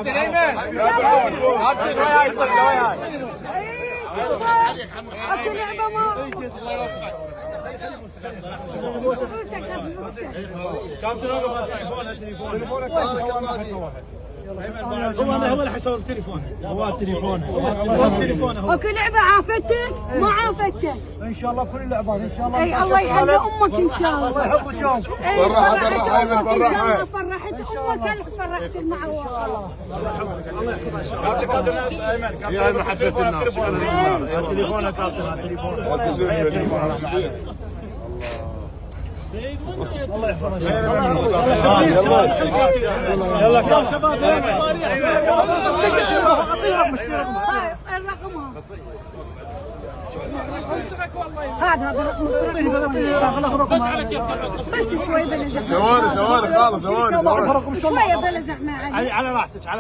كابتن ايمن كابتن وياي وياي اكو لعبه ما كابتن هو اللي حيصور تليفونه هو تليفونه اكو لعبه عافتك ما عافتك ان شاء الله كل اللعبات ان شاء الله. اي الله يخلي امك ان شاء الله. الله يحفظك يوم. فرحت امك ان شاء الله فرحت امك اللي فرحت المعوض. الله يحفظك ان شاء الله. يا ايمن حبيت الناس. تليفونك كابتن تليفونك. الله يحفظك. يلا يا شباب الرقم هذا رقم بس شوي بلا زحمه ثواني خالد ثواني شويه بلا زحمه على راحتك على